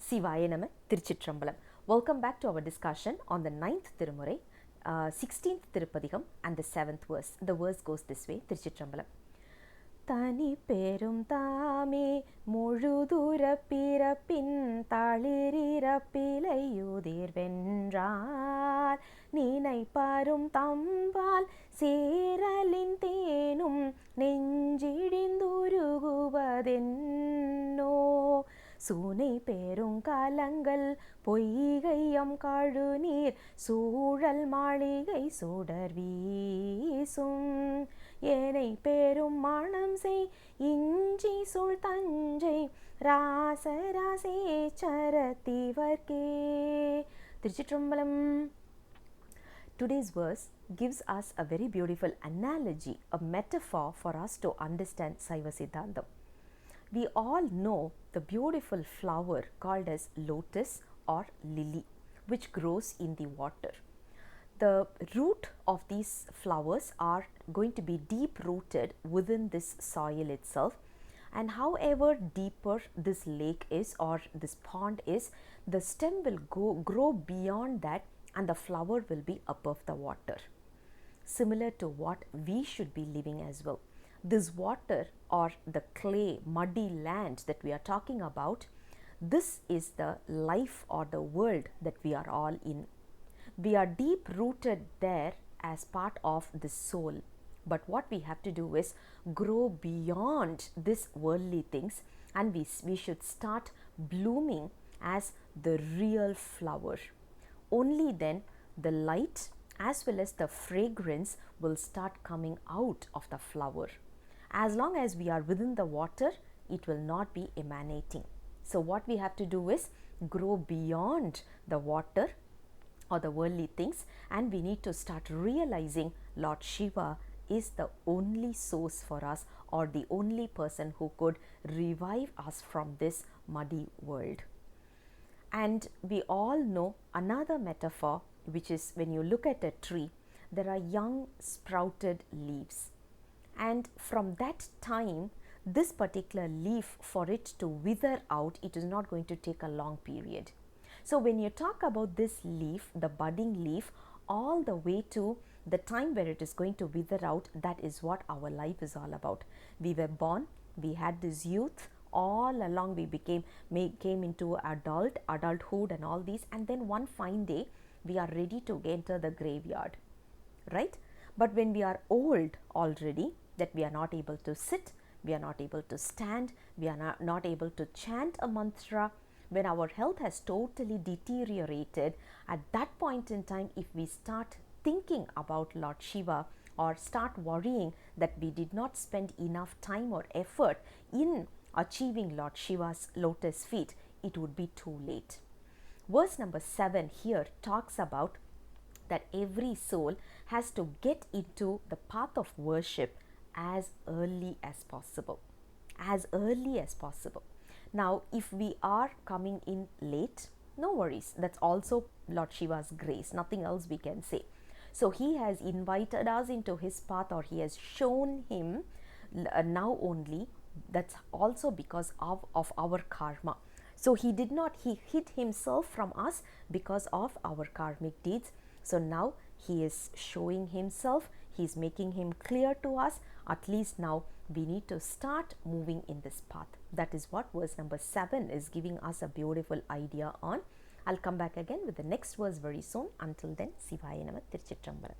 Sivaya Nama Tiruchitrambalam. Welcome back to our discussion on the 9th Tirumurai, 16th Tirupadigam and the 7th verse. The verse goes this way, Tiruchitrambalam. thani perum தாமே முழுதுர பிறப்பின் தளிரிறப்பிலையுதிர் வென்றால் நினைப்பரும் தம்பால் சேரலின் தேனும் நெஞ்சிடிந்துருகுவதென்னோ சூனை பெருங்கலங்கள் பொய்கையம் கழுநீர் சூழல் மாளிகை சுடர் வீசும் ஏனை பெரும் மணம் செய் இஞ்சி சூழ் தஞ்சை ராசராசேச்சரத்திவர்க்கே. திருச்சிற்றம்பலம். Today's verse gives us a very beautiful analogy, a metaphor for us to understand Saiva Siddhantam. We all know the beautiful flower called as lotus or lily, which grows in the water. The root of these flowers are going to be deep rooted within this soil itself, and however deeper this lake is or this pond is, the stem will grow beyond that and the flower will be above the water. Similar to what we should be living as well. This water or the clay, muddy land that we are talking about, this is the life or the world that we are all in. We are deep rooted there as part of the soul, but what we have to do is grow beyond these worldly things, and we should start blooming as the real flower. Only then the light as well as the fragrance will start coming out of the flower. As long as we are within the water, it will not be emanating. So what we have to do is grow beyond the water or the worldly things, and we need to start realizing Lord Shiva is the only source for us, or the only person who could revive us from this muddy world. And we all know another metaphor, which is when you look at a tree, there are young sprouted leaves, and from that time this particular leaf, for it to wither out, it is not going to take a long period. So when you talk about this leaf, the budding leaf, all the way to the time where it is going to wither out, that is what our life is all about. We were born, we had this youth, all along we came into adulthood and all these, and then one fine day we are ready to enter the graveyard, right? But when we are old already, that we are not able to sit, we are not able to stand, we are not able to chant a mantra, when our health has totally deteriorated, at that point in time, if we start thinking about Lord Shiva or start worrying that we did not spend enough time or effort in achieving Lord Shiva's lotus feet, it would be too late. Verse number 7 here talks about that every soul has to get into the path of worship as early as possible. As early as possible. Now, if we are coming in late, no worries. That's also Lord Shiva's grace. Nothing else we can say. So he has invited us into his path, or he has shown him now only. That's also because of our karma. So he hid himself from us because of our karmic deeds. So now he is showing himself, he is making him clear to us. At least now we need to start moving in this path. That is what verse number 7 is giving us a beautiful idea on. I'll come back again with the next verse very soon. Until then, Sivaya Nama Tiruchitrambalam.